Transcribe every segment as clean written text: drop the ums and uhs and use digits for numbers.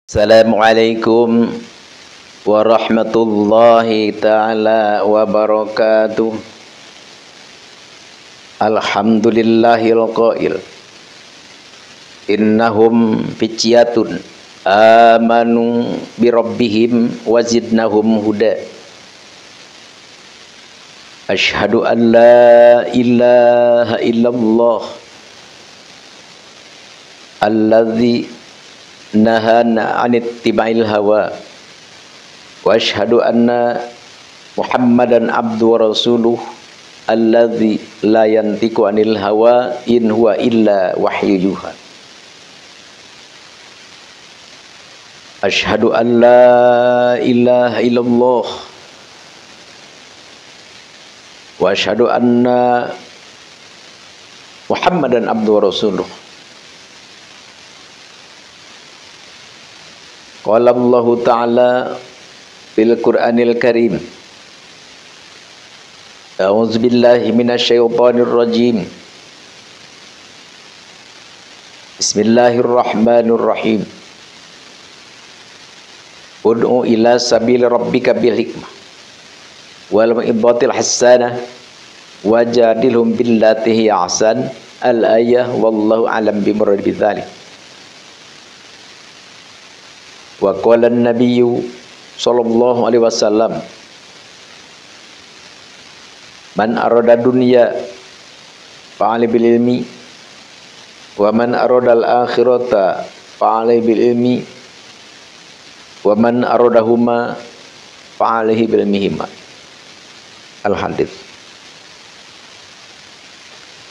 Assalamualaikum warahmatullahi ta'ala wabarakatuh. Alhamdulillahil qail innahum fityatun amanu birabbihim wazidnahum huda. Asyhadu an la ilaha illallah alladzi nahana anit tibail hawa wa asyhadu anna Muhammadan abdu wa rasuluh alladzi la yantiqu anil hawa in huwa illa wahyu yuha. Asyhadu an la ilaha illallah wa asyhadu anna Muhammadan abdu wa rasuluh. Qala Allah Ta'ala fil Qur'anil Karim. A'udzu billahi minasyaitonir rajim. Bismillahirrahmanirrahim. Ud'u ila sabili rabbika bil hikmah wal mau'izatil hasanah wajadilhum billati hiya ahsan. Al-ayah wallahu a'lam bimurad bidzalik. Wa qala an-nabiyyu sallallahu alaihi wasallam man arada dunya fa'ali bil ilmi wa man arada al-akhirata fa'ali bil ilmi wa man aradahuma fa'alihi bil ilmihima. Al-hadits.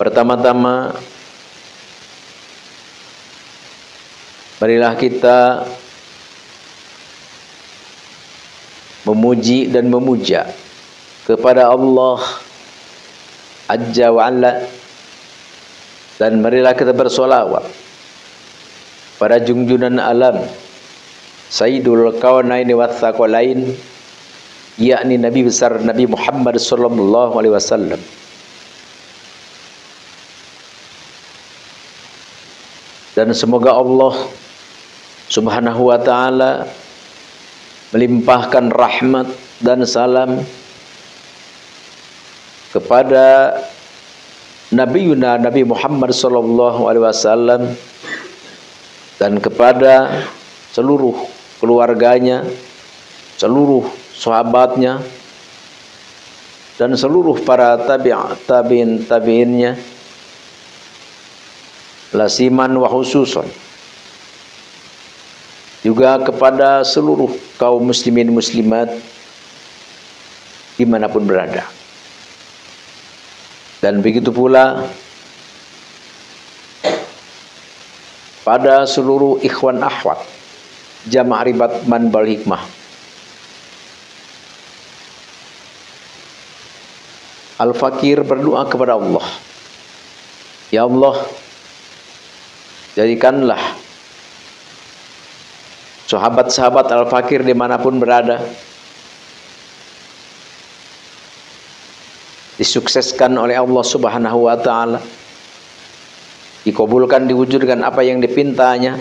Pertama-tama marilah kita memuji dan memuja kepada Allah Azza wa Jalla, dan marilah kita bersolawat pada junjungan alam Sayyidul Kaunaini wath Tsaqalain, yakni Nabi besar Nabi Muhammad sallallahu alaihi wasallam. Dan semoga Allah Subhanahu wa taala melimpahkan rahmat dan salam kepada Nabi Muhammad sallallahu alaihi wasallam dan kepada seluruh keluarganya, seluruh sahabatnya, dan seluruh para tabi'innya, lasiman wa khususan juga kepada seluruh kaum muslimin muslimat dimanapun berada. Dan begitu pula pada seluruh ikhwan akhwat jamaah ribat manbal hikmah. Al-Fakir berdoa kepada Allah, ya Allah, jadikanlah sahabat-sahabat Al-Fakir dimanapun berada disukseskan oleh Allah Subhanahu wa ta'ala, dikabulkan, diwujudkan apa yang dipintanya,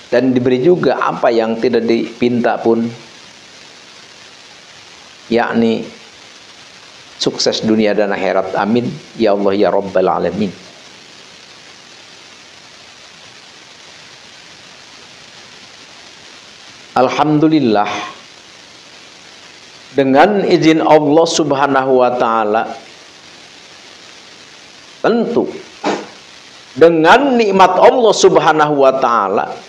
dan diberi juga apa yang tidak dipinta pun, yakni sukses dunia dan akhirat. Amin ya Allah ya Rabbal alamin. Alhamdulillah, dengan izin Allah Subhanahu wa ta'ala, tentu dengan nikmat Allah Subhanahu wa ta'ala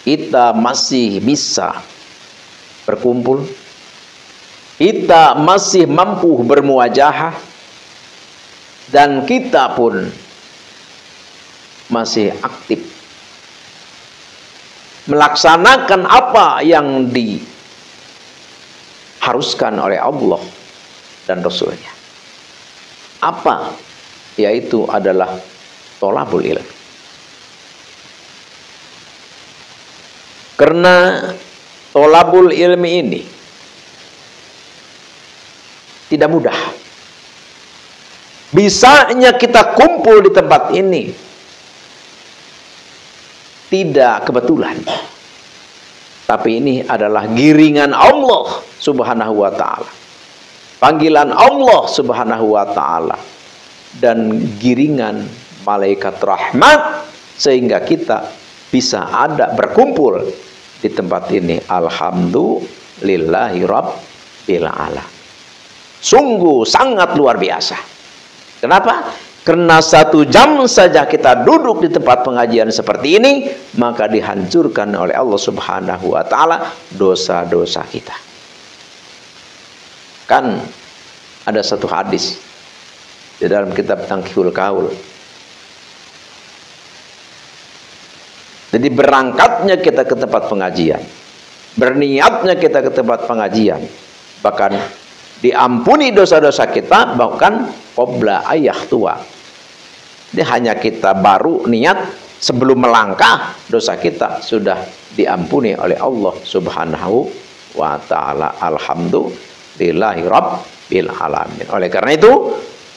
kita masih bisa berkumpul, kita masih mampu bermuajahah, dan kita pun masih aktif melaksanakan apa yang diharuskan oleh Allah dan Rasulnya. Apa? Yaitu adalah thalabul ilm. Karena thalabul ilmi ini tidak mudah. Bisanya kita kumpul di tempat ini tidak kebetulan. Tapi ini adalah giringan Allah Subhanahu wa ta'ala. Panggilan Allah Subhanahu wa ta'ala. Dan giringan malaikat rahmat. Sehingga kita bisa ada berkumpul di tempat ini. Alhamdulillahi Rabbil alamin. Sungguh sangat luar biasa. Kenapa? Karena 1 jam saja kita duduk di tempat pengajian seperti ini, maka dihancurkan oleh Allah Subhanahu wa ta'ala dosa-dosa kita. Kan ada satu hadis di dalam kitab Tangkihul Kaul. Jadi berangkatnya kita ke tempat pengajian, berniatnya kita ke tempat pengajian, bahkan diampuni dosa-dosa kita, bahkan qabla ayah tua. Ini hanya kita baru niat sebelum melangkah, dosa kita sudah diampuni oleh Allah Subhanahu wa ta'ala. Alhamdulillahi Rabbil alamin. Oleh karena itu,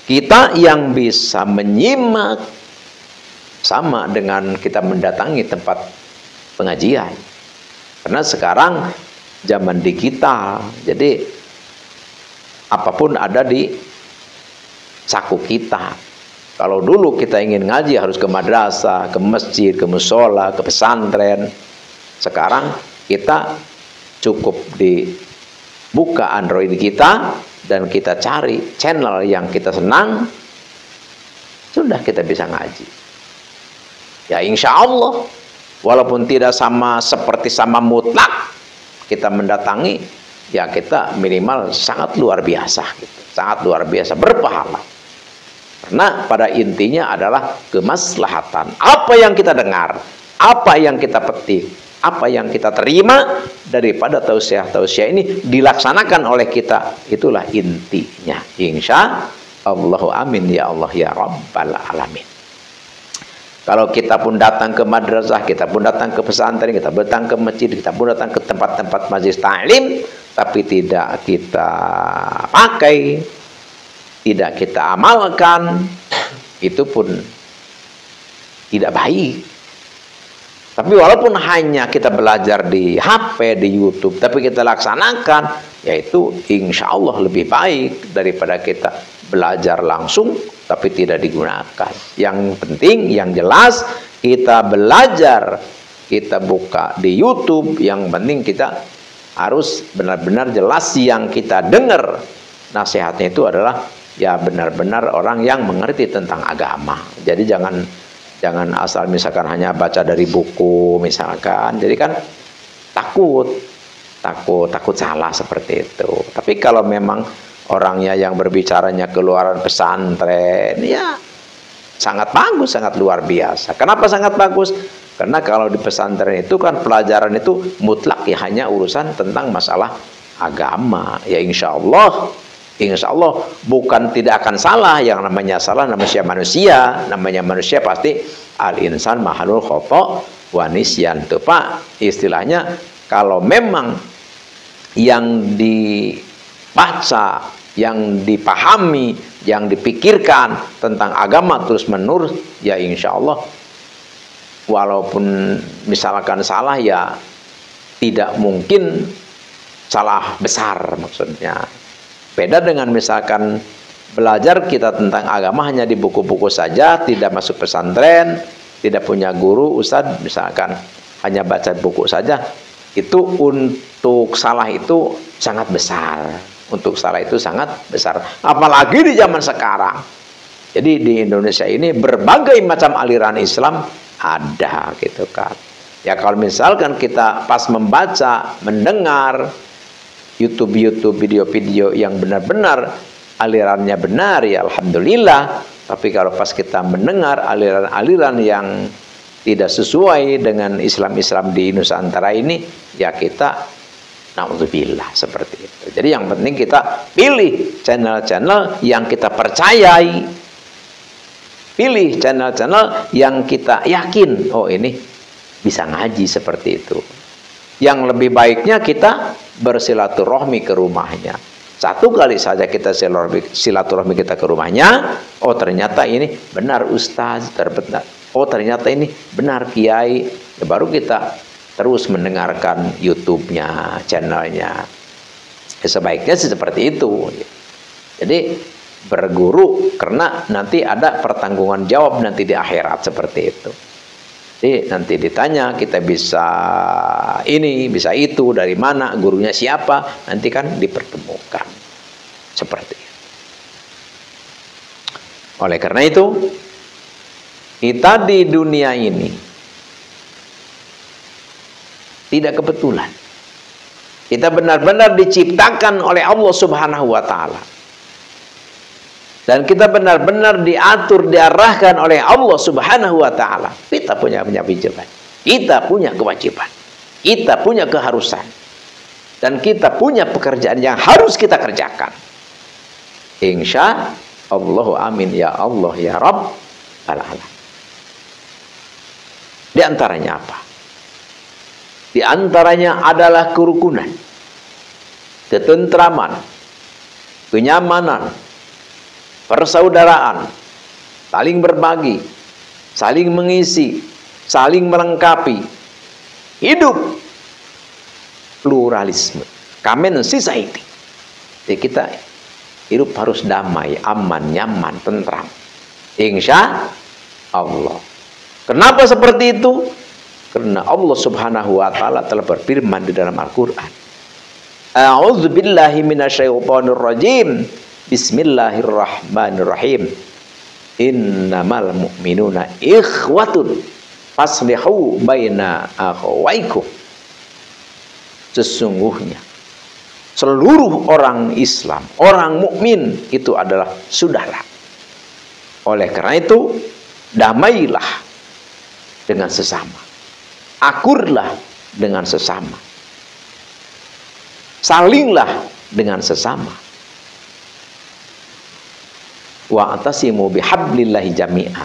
kita yang bisa menyimak sama dengan kita mendatangi tempat pengajian. Karena sekarang zaman digital, jadi apapun ada di saku kita. Kalau dulu kita ingin ngaji harus ke madrasah, ke masjid, ke musola, ke pesantren. Sekarang kita cukup dibuka Android kita dan kita cari channel yang kita senang, sudah kita bisa ngaji. Ya insya Allah, walaupun tidak sama seperti sama mutlak kita mendatangi, ya kita minimal sangat luar biasa, gitu. Sangat luar biasa berpahala. Karena pada intinya adalah kemaslahatan. Apa yang kita dengar, apa yang kita petik, apa yang kita terima daripada tausiah-tausiah ini dilaksanakan oleh kita. Itulah intinya. Insya Allah, amin ya Allah ya Rabbal alamin. Kalau kita pun datang ke madrasah, kita pun datang ke pesantren, kita datang ke masjid, kita pun datang ke tempat-tempat majelis ta'lim, tapi tidak kita pakai, tidak kita amalkan, itu pun tidak baik. Tapi walaupun hanya kita belajar di HP, di YouTube, tapi kita laksanakan, yaitu insya Allah lebih baik daripada kita belajar langsung tapi tidak digunakan. Yang penting, yang jelas kita belajar, kita buka di YouTube, yang penting kita harus benar-benar jelas yang kita dengar. Nasihatnya itu adalah ya benar-benar orang yang mengerti tentang agama. Jadi jangan asal misalkan hanya baca dari buku misalkan. Jadi kan takut salah seperti itu. Tapi kalau memang orangnya yang berbicaranya keluaran pesantren, ya sangat bagus, sangat luar biasa. Kenapa sangat bagus? Karena kalau di pesantren itu kan pelajaran itu mutlak, ya hanya urusan tentang masalah agama. Ya insya Allah bukan tidak akan salah. Yang namanya salah namanya manusia. Namanya manusia pasti al-insan mahalul khata' wa nisyan. Tuh Pak, istilahnya kalau memang yang dibaca, yang dipahami, yang dipikirkan tentang agama terus menerus, ya insya Allah walaupun misalkan salah, ya tidak mungkin salah besar maksudnya. Beda dengan misalkan belajar kita tentang agama hanya di buku-buku saja, tidak masuk pesantren, tidak punya guru, ustadz, misalkan hanya baca buku saja, itu untuk salah itu sangat besar. Untuk salah itu sangat besar. Apalagi di zaman sekarang. Jadi di Indonesia ini berbagai macam aliran Islam ada gitu kan. Ya kalau misalkan kita pas membaca, mendengar YouTube, video-video yang benar-benar alirannya benar, ya alhamdulillah. Tapi kalau pas kita mendengar aliran-aliran yang tidak sesuai dengan Islam-Islam di Nusantara ini, ya kita naudzubillah seperti itu. Jadi yang penting kita pilih channel-channel yang kita percayai. Pilih channel-channel yang kita yakin, oh ini bisa ngaji seperti itu. Yang lebih baiknya kita bersilaturahmi ke rumahnya. Satu kali saja kita silaturahmi kita ke rumahnya, oh ternyata ini benar ustaz, oh ternyata ini benar kiai, Ya, baru kita terus mendengarkan YouTube-nya, channelnya. Ya, sebaiknya sih seperti itu. Jadi berguru karena nanti ada pertanggungan jawab nanti di akhirat seperti itu. Jadi nanti ditanya, kita bisa ini, bisa itu, dari mana, gurunya siapa, nanti kan dipertemukan seperti itu. Oleh karena itu, kita di dunia ini tidak kebetulan. Kita benar-benar diciptakan oleh Allah Subhanahu wa Ta'ala. Dan kita benar-benar diatur, diarahkan oleh Allah Subhanahu wa Ta'ala. Kita punya kewajiban. Kita punya kewajiban. Kita punya keharusan. Dan kita punya pekerjaan yang harus kita kerjakan. Insya Allahu amin ya Allah ya Rabb al-alamin. Di antaranya apa? Di antaranya adalah kerukunan, ketentraman, kenyamanan, persaudaraan, saling berbagi, saling mengisi, saling melengkapi, hidup pluralisme, common society. Jadi kita hidup harus damai, aman, nyaman, tentram. Insya Allah. Kenapa seperti itu? Karena Allah Subhanahu wa Ta'ala telah berfirman di dalam Al-Quran. A'udzu billahi minasyaitonir rajim. Bismillahirrahmanirrahim. Innamal mu'minuna ikhwatun faslihu baina akhawaikum. Sesungguhnya seluruh orang Islam, orang mukmin itu adalah saudara. Oleh karena itu, damailah dengan sesama. Akurlah dengan sesama. Salinglah dengan sesama. Wa atasimu bihablillahi jami'a.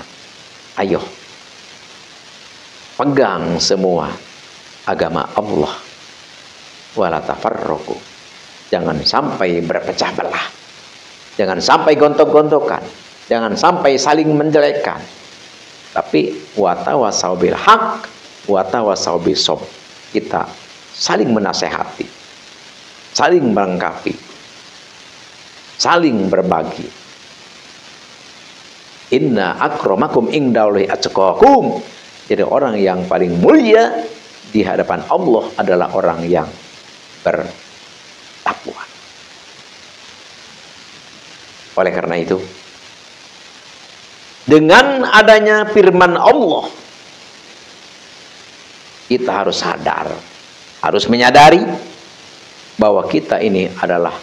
Ayo, pegang semua agama Allah. Wala tafarraqu. Jangan sampai berpecah belah. Jangan sampai gontok-gontokan. Jangan sampai saling menjelekkan. Tapi wa tawassaw bil haqq wa tawassaw bis sabr. Kita saling menasehati, saling melengkapi, saling berbagi. Inna akramakum indallahi atqakum. Jadi orang yang paling mulia di hadapan Allah adalah orang yang bertakwa. Oleh karena itu, dengan adanya firman Allah, kita harus sadar, harus menyadari bahwa kita ini adalah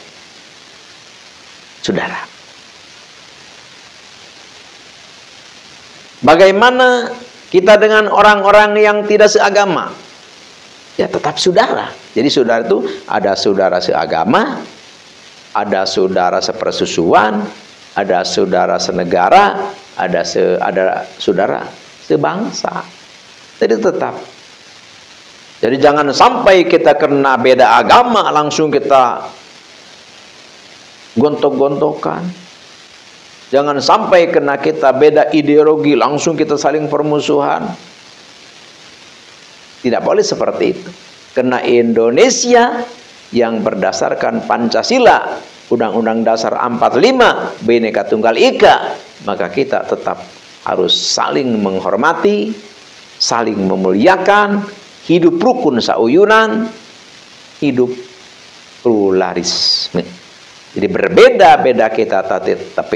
saudara. Bagaimana kita dengan orang-orang yang tidak seagama? Ya tetap saudara. Jadi saudara itu ada saudara seagama, ada saudara sepersusuan, ada saudara senegara, ada saudara sebangsa. Jadi tetap. Jadi jangan sampai kita kena beda agama langsung kita gontok-gontokan. Jangan sampai kena kita beda ideologi langsung kita saling permusuhan. Tidak boleh seperti itu. Karena Indonesia yang berdasarkan Pancasila, Undang-Undang Dasar 45, Bhinneka Tunggal Ika, maka kita tetap harus saling menghormati, saling memuliakan, hidup rukun sauyunan, hidup pluralisme. Jadi berbeda-beda kita, tapi tetap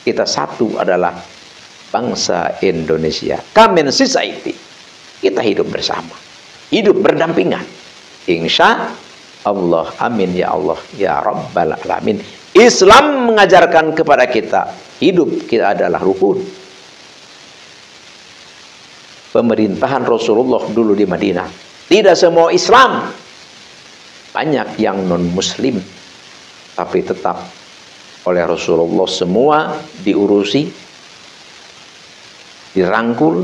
kita satu adalah bangsa Indonesia. Common society. Kita hidup bersama, hidup berdampingan. Insya Allah, amin ya Allah ya Rabbal alamin. Islam mengajarkan kepada kita hidup kita adalah rukun. Pemerintahan Rasulullah dulu di Madinah, tidak semua Islam, banyak yang non muslim, tapi tetap oleh Rasulullah semua diurusi, dirangkul,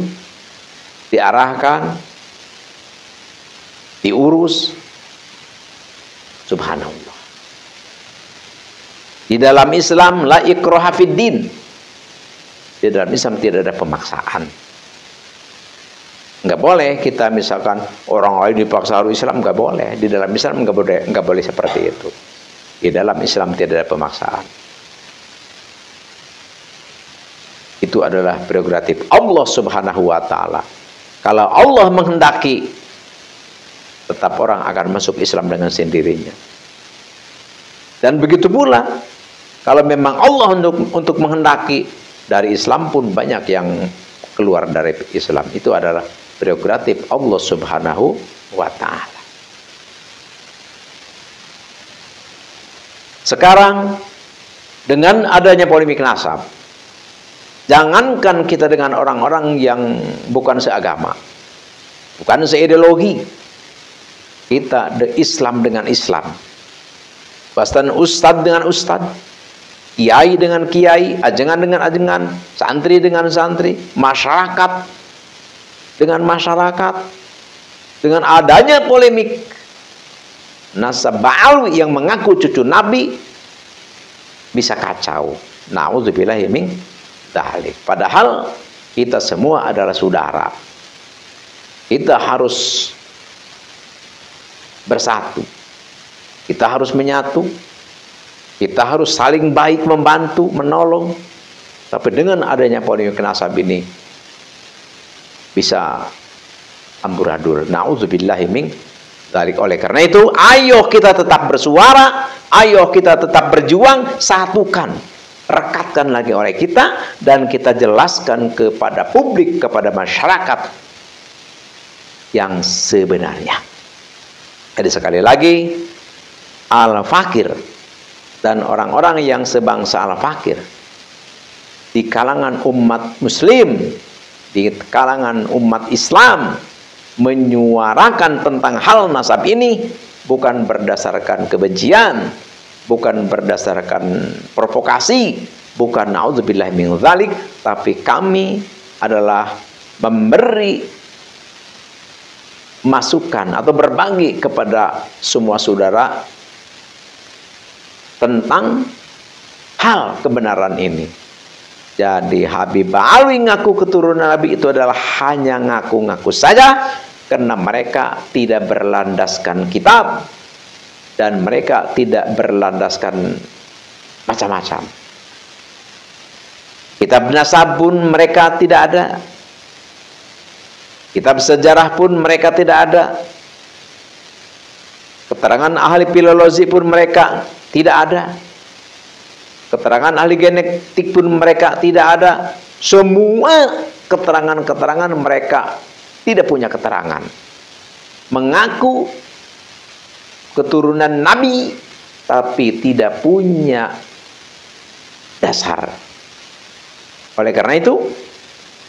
diarahkan, diurus. Subhanallah. Di dalam Islam la ikraha fid din. Di dalam Islam tidak ada pemaksaan. Nggak boleh kita misalkan orang lain dipaksa harus Islam, nggak boleh. Di dalam Islam nggak boleh seperti itu. Di dalam Islam tidak ada pemaksaan. Itu adalah prerogatif Allah Subhanahu wa Ta'ala. Kalau Allah menghendaki, tetap orang akan masuk Islam dengan sendirinya. Dan begitu pula, kalau memang Allah untuk menghendaki, dari Islam pun banyak yang keluar dari Islam. Itu adalah prerogatif Allah Subhanahu wa Ta'ala. Sekarang dengan adanya polemik nasab, jangankan kita dengan orang-orang yang bukan seagama, bukan seideologi, kita Islam dengan Islam, bahkan ustadz dengan ustadz, kiai dengan kiai, ajengan dengan ajengan, santri dengan santri, masyarakat dengan masyarakat, dengan adanya polemik nasab Ba'alwi yang mengaku cucu Nabi, bisa kacau. Na'udzubillahi min dzalik. Padahal kita semua adalah saudara. Kita harus bersatu. Kita harus menyatu. Kita harus saling baik, membantu, menolong. Tapi dengan adanya polemik nasab ini bisa amburadul. Na'udzubillahi min dzalik. Oleh karena itu, ayo kita tetap bersuara, ayo kita tetap berjuang, satukan, rekatkan lagi oleh kita, dan kita jelaskan kepada publik, kepada masyarakat yang sebenarnya. Jadi sekali lagi, al-fakir dan orang-orang yang sebangsa al-fakir di kalangan umat muslim, di kalangan umat Islam, menyuarakan tentang hal nasab ini bukan berdasarkan kebencian, bukan berdasarkan provokasi, bukan naudzubillah min dzalik, tapi kami adalah memberi masukan atau berbagi kepada semua saudara tentang hal kebenaran ini. Jadi Habib Ba'alwi ngaku keturunan Nabi itu adalah hanya ngaku-ngaku saja, karena mereka tidak berlandaskan kitab dan mereka tidak berlandaskan macam-macam. Kitab nasab pun mereka tidak ada. Kitab sejarah pun mereka tidak ada. Keterangan ahli filologi pun mereka tidak ada. Keterangan ahli genetik pun mereka tidak ada. Semua keterangan-keterangan mereka tidak punya keterangan. Mengaku keturunan Nabi tapi tidak punya dasar. Oleh karena itu,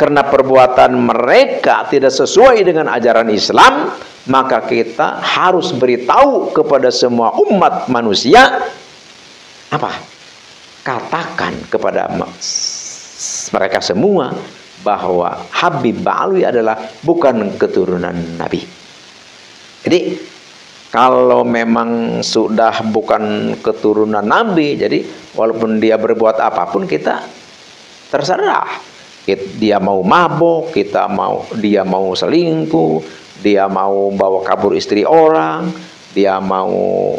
karena perbuatan mereka tidak sesuai dengan ajaran Islam, maka kita harus beritahu kepada semua umat manusia, apa? Katakan kepada mereka semua bahwa Habib Ba'alwi adalah bukan keturunan Nabi. Jadi kalau memang sudah bukan keturunan Nabi, jadi walaupun dia berbuat apapun kita terserah. Dia mau mabok, dia mau selingkuh, dia mau bawa kabur istri orang, dia mau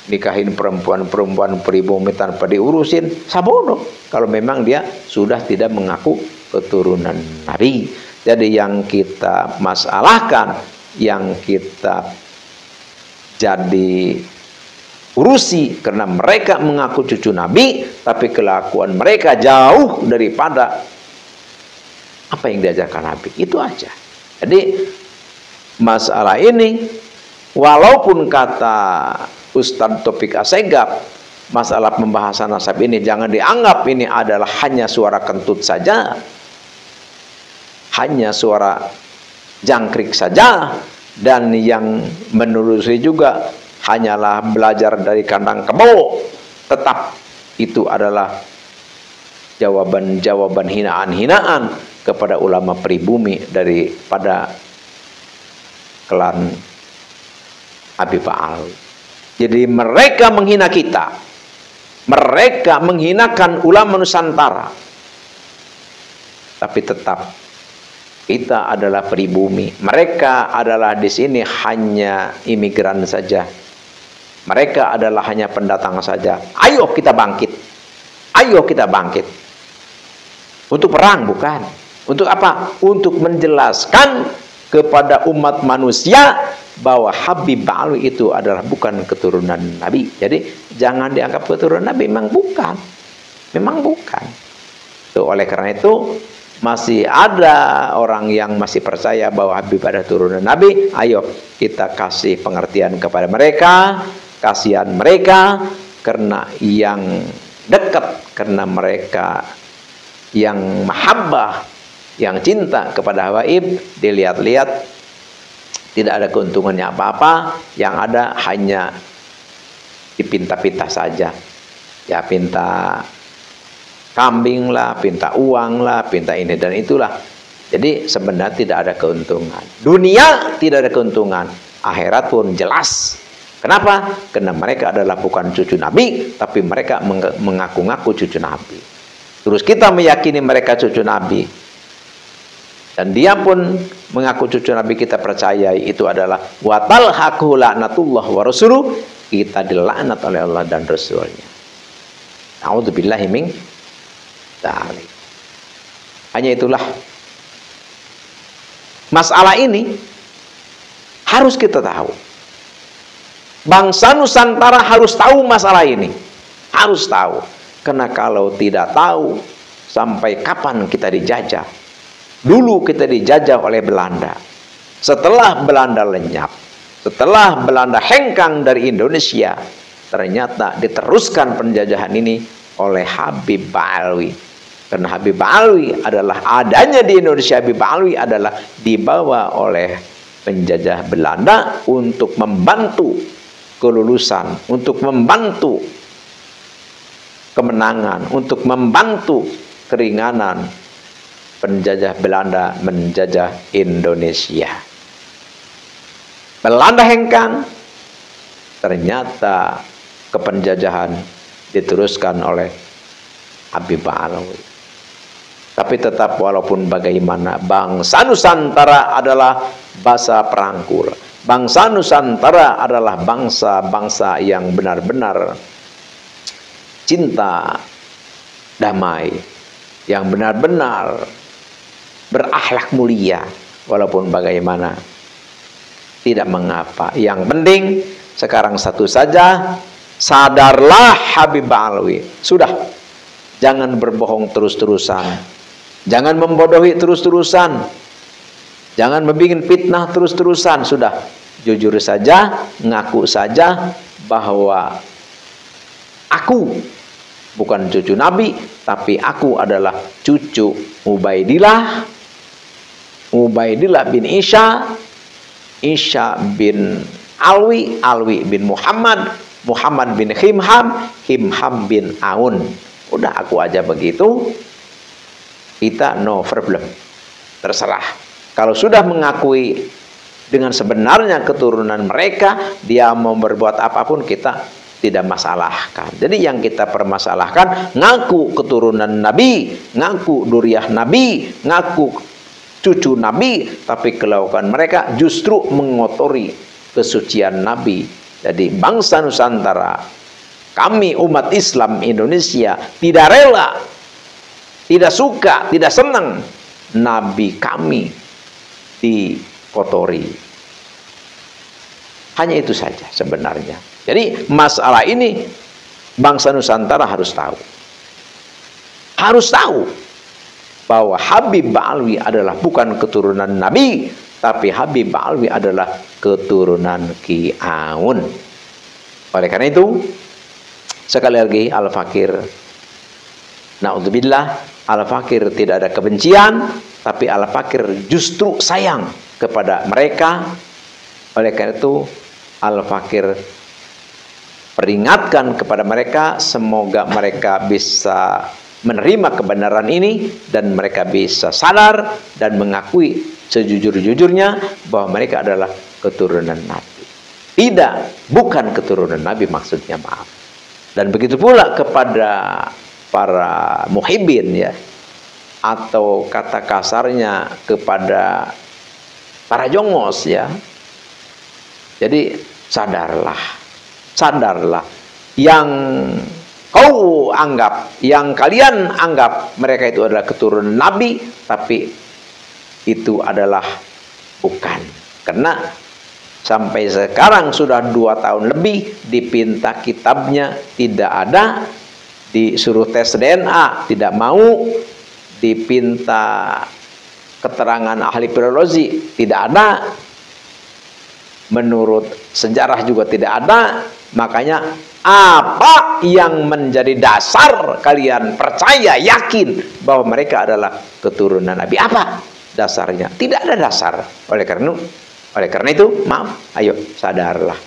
nikahin perempuan-perempuan pribumi tanpa diurusin, sabodo kalau memang dia sudah tidak mengaku keturunan Nabi. Jadi yang kita masalahkan, yang kita jadi urusi karena mereka mengaku cucu Nabi tapi kelakuan mereka jauh daripada apa yang diajarkan Nabi. Itu aja. Jadi masalah ini, walaupun kata Ustadz Taufik Assegaf, masalah pembahasan nasab ini jangan dianggap ini adalah hanya suara kentut saja, hanya suara jangkrik saja, dan yang menelusuri juga hanyalah belajar dari kandang kebo. Tetap itu adalah jawaban-jawaban hinaan-hinaan kepada ulama pribumi daripada klan Habib Ba'alwi. Jadi mereka menghina kita, mereka menghinakan ulama Nusantara, tapi tetap Kita adalah pribumi. Mereka adalah di sini hanya imigran saja. Mereka adalah hanya pendatang saja. Ayo kita bangkit. Ayo kita bangkit. Untuk perang bukan. Untuk apa? Untuk menjelaskan kepada umat manusia bahwa Habib Alwi itu adalah bukan keturunan Nabi. Jadi jangan dianggap keturunan Nabi. Memang bukan. Memang bukan. Tuh, oleh karena itu masih ada orang yang masih percaya bahwa Habib adalah turunan Nabi. Ayo kita kasih pengertian kepada mereka, kasihan mereka, karena yang dekat, karena mereka yang mahabbah, yang cinta kepada Habib, dilihat-lihat tidak ada keuntungannya apa-apa, yang ada hanya dipinta-pinta saja. Ya, pinta kambing lah, pinta uang lah, pinta ini dan itulah. Jadi sebenarnya tidak ada keuntungan. Dunia tidak ada keuntungan, akhirat pun jelas. Kenapa? Karena mereka adalah bukan cucu Nabi, tapi mereka mengaku-ngaku cucu Nabi. Terus kita meyakini mereka cucu Nabi, dan dia pun mengaku cucu Nabi, kita percayai itu adalah watal haku laknatullah wa rasuluh, kita dilaknat oleh Allah dan Rasulnya. A'udzubillahi min dzalik. Hanya itulah masalah ini harus kita tahu. Bangsa Nusantara harus tahu masalah ini. Harus tahu. Karena kalau tidak tahu, sampai kapan kita dijajah? Dulu kita dijajah oleh Belanda. Setelah Belanda lenyap, setelah Belanda hengkang dari Indonesia, ternyata diteruskan penjajahan ini oleh Habib Alwi. Karena Habib Alwi adalah adanya di Indonesia, Habib Alwi adalah dibawa oleh penjajah Belanda untuk membantu kelulusan, untuk membantu kemenangan, untuk membantu keringanan penjajah Belanda menjajah Indonesia. Belanda hengkang, ternyata kepenjajahan diteruskan oleh Habib Alwi. Tapi tetap walaupun bagaimana, bangsa Nusantara adalah bangsa perangkul. Bangsa Nusantara adalah bangsa-bangsa yang benar-benar cinta damai, yang benar-benar berakhlak mulia. Walaupun bagaimana, tidak mengapa. Yang penting sekarang satu saja, sadarlah Habib Alwi. Sudah, jangan berbohong terus-terusan. Jangan membodohi terus-terusan. Jangan membuat fitnah terus-terusan. Sudah, jujur saja, ngaku saja bahwa aku bukan cucu Nabi, tapi aku adalah cucu Ubaidillah, Ubaidillah bin Isya, Isya bin Alwi, Alwi bin Muhammad, Muhammad bin Himham, Himham bin Aun. Udah, aku aja begitu. Kita no problem, terserah. Kalau sudah mengakui dengan sebenarnya keturunan mereka, dia mau berbuat apapun kita tidak masalahkan. Jadi yang kita permasalahkan, ngaku keturunan Nabi, ngaku duriah Nabi, ngaku cucu Nabi, tapi kelakuan mereka justru mengotori kesucian Nabi. Jadi bangsa Nusantara, kami umat Islam Indonesia tidak rela, tidak suka, tidak senang Nabi kami dikotori. Hanya itu saja sebenarnya. Jadi masalah ini bangsa Nusantara harus tahu. Harus tahu bahwa Habib Alwi adalah bukan keturunan Nabi, tapi Habib Alwi adalah keturunan Ki Aun. Oleh karena itu, sekali lagi Al-Fakir, na'udzubillah, Al-Fakir tidak ada kebencian, tapi Al-Fakir justru sayang kepada mereka. Oleh karena itu Al-Fakir peringatkan kepada mereka, semoga mereka bisa menerima kebenaran ini dan mereka bisa sadar dan mengakui sejujur-jujurnya bahwa mereka adalah keturunan Nabi. Tidak, bukan keturunan Nabi maksudnya, maaf. Dan begitu pula kepada para muhibbin, ya, atau kata kasarnya kepada para jongos ya. Jadi sadarlah, sadarlah. Yang kau anggap, yang kalian anggap mereka itu adalah keturunan Nabi, tapi itu adalah bukan. Karena sampai sekarang sudah 2 tahun lebih dipinta kitabnya tidak ada, disuruh tes DNA tidak mau, dipinta keterangan ahli filologi tidak ada, menurut sejarah juga tidak ada. Makanya apa yang menjadi dasar kalian percaya, yakin bahwa mereka adalah keturunan Nabi? Apa dasarnya? Tidak ada dasar. Oleh karena itu, maaf, ayo sadarlah.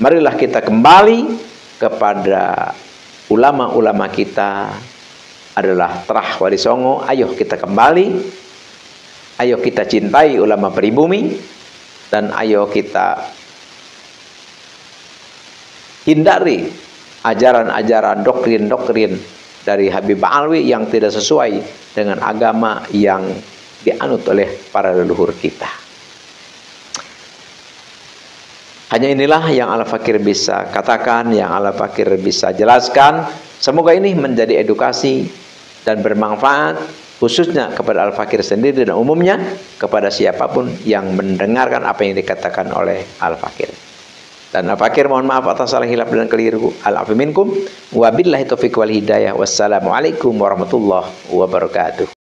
Marilah kita kembali kepada ulama-ulama kita adalah Trah Wali Songo. Ayo kita kembali. Ayo kita cintai ulama pribumi. Dan ayo kita hindari ajaran-ajaran doktrin-doktrin dari Habib Alwi yang tidak sesuai dengan agama yang dianut oleh para leluhur kita. Hanya inilah yang Al-Fakir bisa katakan, yang Al-Fakir bisa jelaskan. Semoga ini menjadi edukasi dan bermanfaat, khususnya kepada Al-Fakir sendiri dan umumnya kepada siapapun yang mendengarkan apa yang dikatakan oleh Al-Fakir. Dan Al-Fakir mohon maaf atas salah hilaf dan keliru. Al-afu minkum. Wabillahi taufiq wal hidayah. Wassalamualaikum warahmatullahi wabarakatuh.